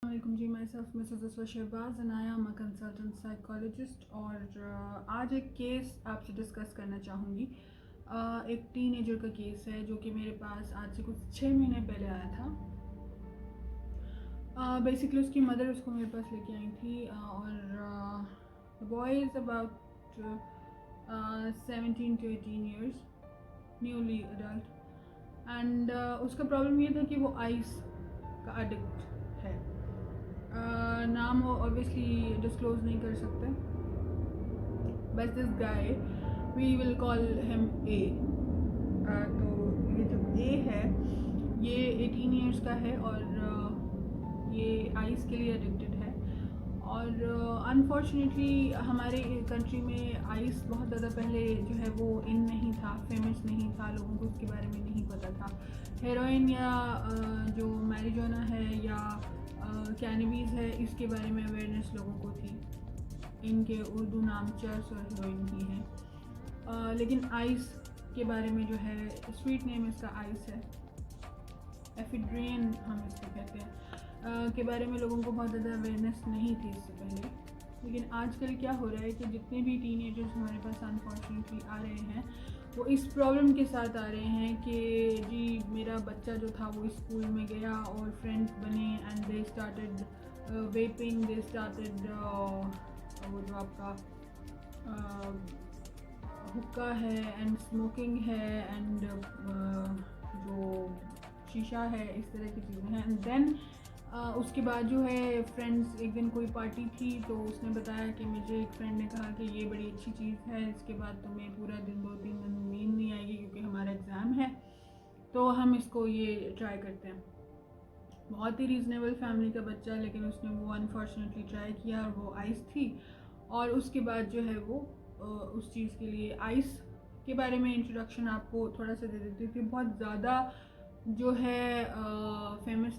वालेकुम जी, myself Mrs Shahbaz and I am a consultant psychologist. और आज एक केस आपसे डिस्कस करना चाहूँगी। एक टीनेजर का केस है जो कि मेरे पास आज से कुछ 6 महीने पहले आया था। बेसिकली उसकी मदर उसको मेरे पास लेके आई थी और the boy is about 17 to 18 years, newly adult. And उसका प्रॉब्लम ये था कि वो आइस का एडिक्ट है। नाम वो ऑब्वियसली डिस्क्लोज नहीं कर सकते, बस this guy we will call him A. तो ये जो ए है ये 18 ईयर्स का है और ये आइस के लिए एडिक्टेड है। और अनफॉर्चुनेटली हमारे कंट्री में आइस बहुत ज़्यादा पहले जो है वो इन नहीं था, फेमस नहीं था, लोगों को उसके बारे में नहीं पता था। हेरोइन या जो मैरिजुआना है या कैनबीज़ है, इसके बारे में अवेयरनेस लोगों को थी। इनके उर्दू नाम चर्स और हेरोइन ही है। लेकिन आइस के बारे में जो है, स्वीट नेम इसका आइस है, एफिड्रेन हम इसको कहते हैं, के बारे में लोगों को बहुत ज़्यादा अवेयरनेस नहीं थी इससे पहले। लेकिन आजकल क्या हो रहा है कि जितने भी टीनेजर्स हमारे पास अनफॉर्चुनेटली आ रहे हैं वो इस प्रॉब्लम के साथ आ रहे हैं कि जी मेरा बच्चा जो था वो स्कूल में गया और फ्रेंड्स बने and they started vaping, they started वो जो आपका हुक्का है एंड स्मोकिंग है एंड जो शीशा है, इस तरह की चीज़ें हैं। एंड देन उसके बाद जो है फ्रेंड्स, एक दिन कोई पार्टी थी तो उसने बताया कि मुझे एक फ्रेंड ने कहा कि ये बड़ी अच्छी चीज़ है, इसके बाद तुम्हें पूरा दिन 2-3 दिन नींद नहीं आएगी क्योंकि हमारा एग्ज़ाम है, तो हम इसको ये ट्राई करते हैं। बहुत ही रीज़नेबल फैमिली का बच्चा, लेकिन उसने वो अनफॉर्चुनेटली ट्राई किया और वो आइस थी। और उसके बाद जो है वो उस चीज़ के लिए आइस के बारे में इंट्रोडक्शन आपको थोड़ा सा दे देती थी। बहुत ज़्यादा जो है फेमस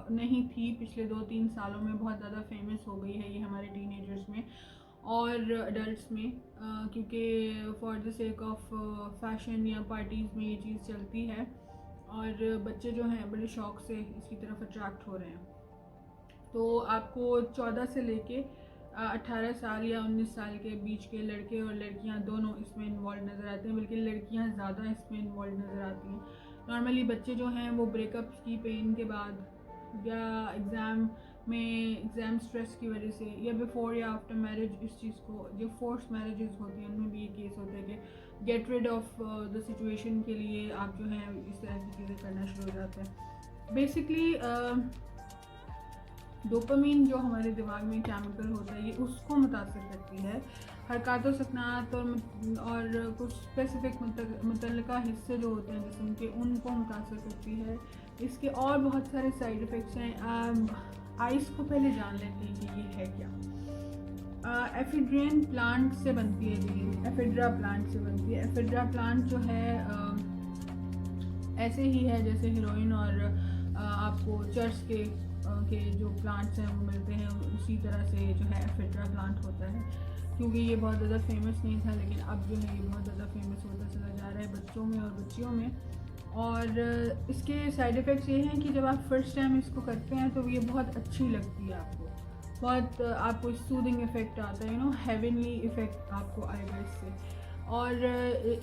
नहीं थी, पिछले 2-3 सालों में बहुत ज़्यादा फेमस हो गई है ये हमारे टीनेजर्स में और अडल्ट्स में, क्योंकि for the sake of fashion या पार्टीज़ में ये चीज़ चलती है और बच्चे जो हैं बड़े शौक से इसकी तरफ अट्रैक्ट हो रहे हैं। तो आपको 14 से लेके 18 साल या 19 साल के बीच के लड़के और लड़कियां दोनों इसमें इन्वॉल्व नज़र आते हैं, बल्कि लड़कियां ज़्यादा इसमें इन्वॉल्व नज़र आती हैं। नॉर्मली बच्चे जो हैं वो ब्रेकअप्स की पेन के बाद या एग्ज़ाम स्ट्रेस की वजह से या बिफोर या आफ्टर मैरिज इस चीज़ को, जो फोर्स मैरिजेस होती हैं उनमें भी ये केस होता है कि get rid of the situation के लिए आप जो है इस तरह की चीज़ें करना शुरू हो जाते हैं। बेसिकली डोपामीन जो हमारे दिमाग में केमिकल होता है ये उसको मुतासर करती है। हरकत सकनात और कुछ स्पेसिफिक मुतल्लिका हिस्से जो होते हैं जिस्म के, उनको मुतासर करती है। इसके और बहुत सारे साइड इफ़ेक्ट्स हैं। आइस को पहले जान लेते हैं कि ये है क्या। एफिड्रेन प्लांट से बनती है जी, एफिड्रा प्लांट से बनती है। एफिड्रा प्लांट जो है ऐसे ही है जैसे हीरोइन और आपको चर्च के जो प्लांट्स हैं वो मिलते हैं, उसी तरह से जो है एफिड्रा प्लांट होता है। क्योंकि ये बहुत ज़्यादा फेमस नहीं था, लेकिन अब जो है ये बहुत ज़्यादा फेमस होता चला जा रहा है बच्चों में और बच्चियों में। और इसके साइड इफ़ेक्ट्स ये हैं कि जब आप फर्स्ट टाइम इसको करते हैं तो ये बहुत अच्छी लगती है आपको, बहुत आपको सूदिंग इफ़ेक्ट आता है, यू नो, हेवनली इफ़ेक्ट आपको आएगा इससे। और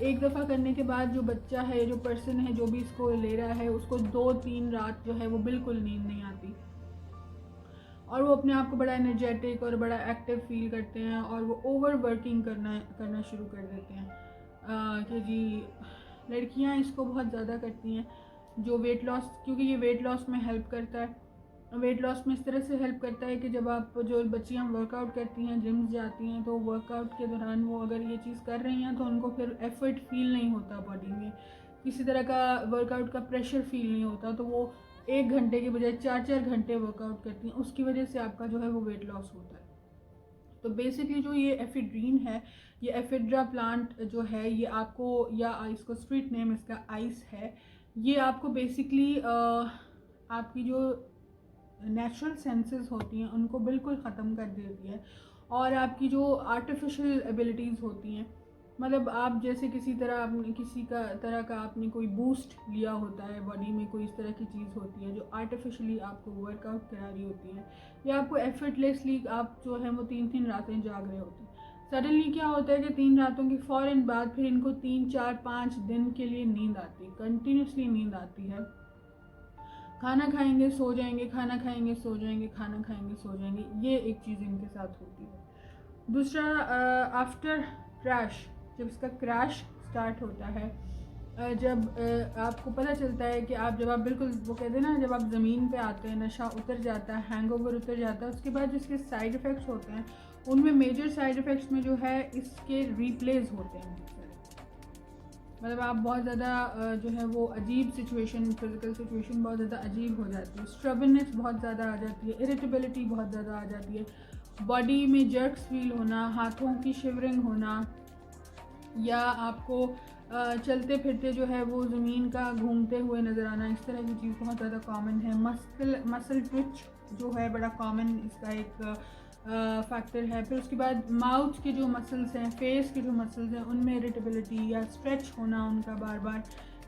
एक दफ़ा करने के बाद जो बच्चा है, जो पर्सन है, जो भी इसको ले रहा है, उसको 2-3 रात जो है वो बिल्कुल नींद नहीं आती और वो अपने आप को बड़ा एनर्जेटिक और बड़ा एक्टिव फील करते हैं और वो ओवर वर्किंग करना शुरू कर देते हैं। कि जी लड़कियां इसको बहुत ज़्यादा करती हैं जो वेट लॉस, क्योंकि ये वेट लॉस में हेल्प करता है। वेट लॉस में इस तरह से हेल्प करता है कि जब आप, जो बच्चियां वर्कआउट करती हैं, जिम्स जाती हैं, तो वर्कआउट के दौरान वो अगर ये चीज़ कर रही हैं तो उनको फिर एफर्ट फील नहीं होता बॉडी में, किसी तरह का वर्कआउट का प्रेशर फील नहीं होता, तो वो 1 घंटे के बजाय 4-4 घंटे वर्कआउट करती हैं। उसकी वजह से आपका जो है वो वेट लॉस होता है। तो बेसिकली जो ये एफिड्रीन है, ये एफिड्रा प्लांट जो है, ये आपको, या इसको स्ट्रीट नेम इसका आइस है, ये आपको बेसिकली आपकी जो नेचुरल सेंसेस होती हैं उनको बिल्कुल ख़त्म कर देती है और आपकी जो आर्टिफिशियल एबिलिटीज़ होती हैं मतलब आप जैसे किसी तरह का आपने कोई बूस्ट लिया होता है, बॉडी में कोई इस तरह की चीज़ होती है जो आर्टिफिशियली आपको वर्कआउट करा रही होती है, या आपको एफर्टलेसली आप जो है वो 3-3 रातें जाग रहे होते हैं। सडनली क्या होता है कि 3 रातों के फ़ौरन बाद फिर इनको 3-4-5 दिन के लिए नींद आती है, कंटिन्यूसली नींद आती है। खाना खाएंगे सो जाएंगे, खाना खाएंगे सो जाएंगे, खाना खाएंगे सो जाएंगे, ये एक चीज़ इनके साथ होती है। दूसरा, आफ्टर क्रैश, जब इसका क्रैश स्टार्ट होता है, जब आपको पता चलता है कि जब आप बिल्कुल, वो कहते हैं ना, जब आप ज़मीन पे आते हैं, नशा उतर जाता है, हैंगओवर उतर जाता है, उसके बाद जिसके साइड इफ़ेक्ट्स होते हैं उनमें मेजर साइड इफ़ेक्ट्स में जो है इसके रिप्लेस होते हैं। मतलब आप बहुत ज़्यादा जो है वो अजीब सिचुएशन, फिजिकल सिचुएशन बहुत ज़्यादा अजीब हो जाती है, स्ट्रबननेस बहुत ज़्यादा आ जाती है, इरिटेबिलिटी बहुत ज़्यादा आ जाती है, बॉडी में जर्क्स फील होना, हाथों की शिवरिंग होना, या आपको चलते फिरते जो है वो ज़मीन का घूमते हुए नज़र आना, इस तरह की चीज़ बहुत ज़्यादा कॉमन है। मसल ट्विच जो है बड़ा कॉमन इसका एक फैक्टर है। फिर उसके बाद माउथ के जो मसल्स हैं, फेस के जो मसल्स हैं, उनमें इरिटेबिलिटी या स्ट्रेच होना उनका बार बार,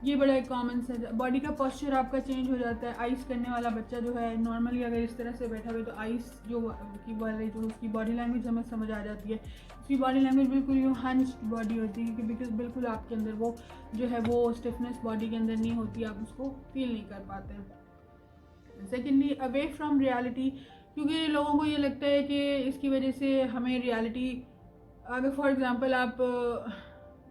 ये बड़ा एक कॉमन सा। बॉडी का पोस्चर आपका चेंज हो जाता है। आइस करने वाला बच्चा जो है नॉर्मली अगर इस तरह से बैठा हुआ तो आइस जो उसकी बॉडी लैंग्वेज हमें समझ आ जाती है। उसकी बॉडी लैंग्वेज बिल्कुल यूँ हंच्ड बॉडी होती है, क्योंकि बिल्कुल आपके अंदर वो जो है वो स्टिफनेस बॉडी के अंदर नहीं होती, आप उसको फील नहीं कर पाते हैं। सेकेंडली, अवे फ्रॉम रियलिटी, क्योंकि लोगों को ये लगता है कि इसकी वजह से हमें रियलिटी, अगर फॉर एग्ज़ाम्पल आप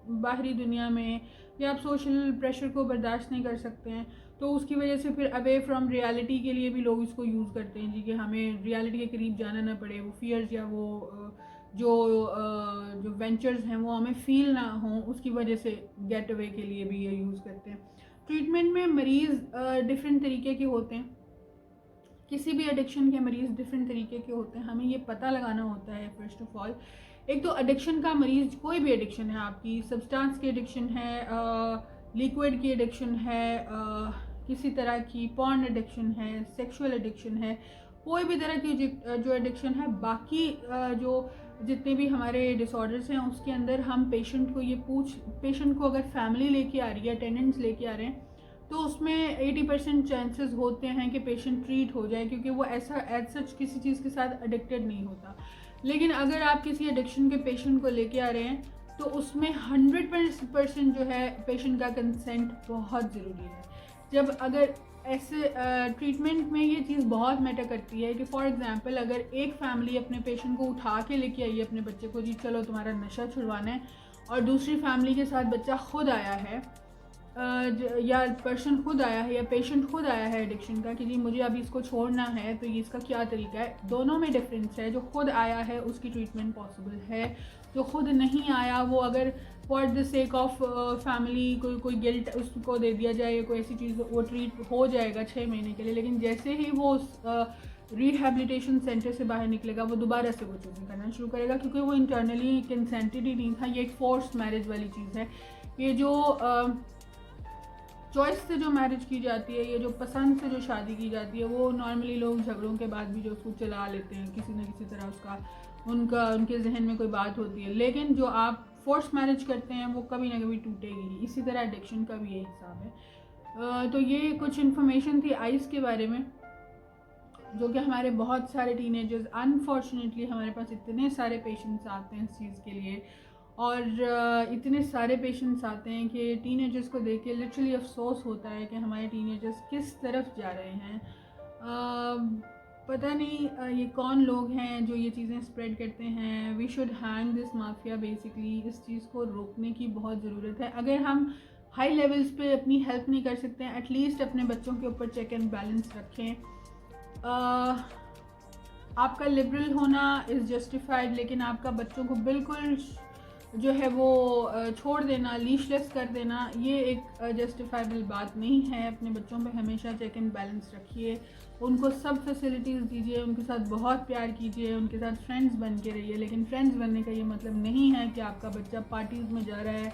बाहरी दुनिया में या आप सोशल प्रेशर को बर्दाश्त नहीं कर सकते हैं, तो उसकी वजह से फिर अवे फ्रॉम रियलिटी के लिए भी लोग इसको यूज़ करते हैं जी, कि हमें रियलिटी के करीब जाना ना पड़े, वो फियर्स या वो जो वेंचर्स हैं वो हमें फील ना हों, उसकी वजह से गेट अवे के लिए भी ये यूज़ करते हैं। ट्रीटमेंट में मरीज़ डिफरेंट तरीके के होते हैं, किसी भी एडिक्शन के मरीज़ डिफरेंट तरीके के होते हैं, हमें ये पता लगाना होता है फर्स्ट ऑफ ऑल। एक तो एडिक्शन का मरीज़, कोई भी एडिक्शन है आपकी, सब्सटेंस की एडिक्शन है, लिक्विड की एडिक्शन है, किसी तरह की पॉर्न एडिक्शन है, सेक्सुअल एडिक्शन है, कोई भी तरह की जो एडिक्शन है, बाकी जो जितने भी हमारे डिसऑर्डर्स हैं उसके अंदर हम पेशेंट को अगर फैमिली लेके आ रही है, अटेंडेंट्स लेके आ रहे हैं, तो उसमें 80% चांसेस होते हैं कि पेशेंट ट्रीट हो जाए, क्योंकि वो ऐसा एज सच किसी चीज़ के साथ एडिक्टेड नहीं होता। लेकिन अगर आप किसी एडिक्शन के पेशेंट को लेके आ रहे हैं तो उसमें 100% जो है पेशेंट का कंसेंट बहुत ज़रूरी है। जब अगर ऐसे ट्रीटमेंट में ये चीज़ बहुत मैटर करती है कि फॉर एग्जांपल अगर एक फैमिली अपने पेशेंट को उठा के लेके आई है, अपने बच्चे को, जी चलो तुम्हारा नशा छुड़वाना है, और दूसरी फैमिली के साथ बच्चा खुद आया है, या पर्सन खुद आया है, या पेशेंट खुद आया है एडिक्शन का, कि जी मुझे अभी इसको छोड़ना है, तो ये इसका क्या तरीका है, दोनों में डिफरेंस है। जो खुद आया है उसकी ट्रीटमेंट पॉसिबल है, जो खुद नहीं आया वो अगर for the sake of family कोई गिल्ट उसको दे दिया जाए, कोई ऐसी चीज़, वो ट्रीट हो जाएगा 6 महीने के लिए, लेकिन जैसे ही वो रिहेबिलिटेशन सेंटर से बाहर निकलेगा वो दोबारा से वो चीज़ें करना शुरू करेगा, क्योंकि वो इंटरनली कंसेंटेड ही नहीं था। ये एक फोर्स मैरिज वाली चीज़ है। ये जो चॉइस से जो मैरिज की जाती है, ये जो पसंद से जो शादी की जाती है, वो नॉर्मली लोग झगड़ों के बाद भी जो उसको चला लेते हैं, किसी न किसी तरह उनके जहन में कोई बात होती है। लेकिन जो आप फोर्स मैरिज करते हैं वो कभी ना कभी टूटेगी। इसी तरह एडिक्शन का भी ये हिसाब है। तो ये कुछ इन्फॉर्मेशन थी आइस के बारे में, जो कि हमारे बहुत सारे टीनेजर्स, अनफॉर्चुनेटली हमारे पास इतने सारे पेशेंट्स आते हैं इस चीज़ के लिए, और इतने सारे पेशेंट्स आते हैं कि टीनेजर्स को देख के लिटरली अफसोस होता है कि हमारे टीनेजर्स किस तरफ जा रहे हैं। पता नहीं ये कौन लोग हैं जो ये चीज़ें स्प्रेड करते हैं। We should hang this mafia basically. इस चीज़ को रोकने की बहुत ज़रूरत है। अगर हम हाई लेवल्स पे अपनी हेल्प नहीं कर सकते हैं, एटलीस्ट अपने बच्चों के ऊपर चेक एंड बैलेंस रखें। आपका लिबरल होना इज़ जस्टिफाइड, लेकिन आपका बच्चों को बिल्कुल जो है वो छोड़ देना, लीशलेस कर देना, ये एक जस्टिफाइबल बात नहीं है। अपने बच्चों पे हमेशा चेक एंड बैलेंस रखिए, उनको सब फैसिलिटीज़ दीजिए, उनके साथ बहुत प्यार कीजिए, उनके साथ फ्रेंड्स बन के रहिए। लेकिन फ्रेंड्स बनने का ये मतलब नहीं है कि आपका बच्चा पार्टीज़ में जा रहा है,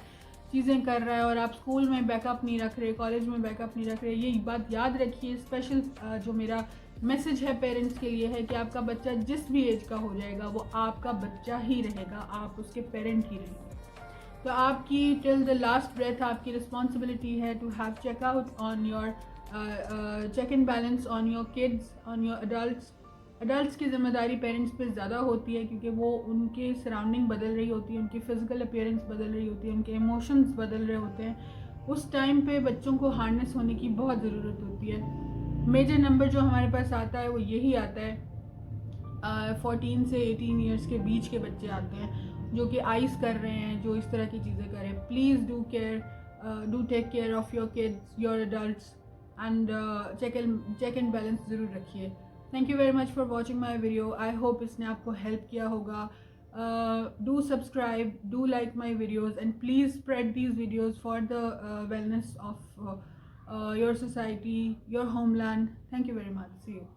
चीज़ें कर रहा है, और आप स्कूल में बैकअप नहीं रख रहे, कॉलेज में बैकअप नहीं रख रहे। ये बात याद रखिए। स्पेशल जो मेरा मैसेज है पेरेंट्स के लिए है कि आपका बच्चा जिस भी एज का हो जाएगा वो आपका बच्चा ही रहेगा, आप उसके पेरेंट ही रहेंगे। तो आपकी टिल द लास्ट ब्रेथ आपकी रिस्पॉन्सिबिलिटी है to have checkout on your check and balance on your kids, on your adults की ज़िम्मेदारी पेरेंट्स पे ज़्यादा होती है, क्योंकि वो उनकी सराउंडिंग बदल रही होती है, उनकी फ़िज़िकल अपीयरेंस बदल रही होती है, उनके इमोशंस बदल रहे होते हैं। उस टाइम पे बच्चों को हार्नेस होने की बहुत ज़रूरत होती है। मेजर नंबर जो हमारे पास आता है वो यही आता है, 14 से 18 ईयर्स के बीच के बच्चे आते हैं जो कि आइस कर रहे हैं, जो इस तरह की चीज़ें करें। Please do take care of your kids, your adults, and check and balance ज़रूर रखिए। Thank you very much for watching my video. I hope इसने आपको हेल्प किया होगा। Do subscribe, do like my videos, and please spread these videos for the wellness of your society, your homeland. Thank you very much. See you.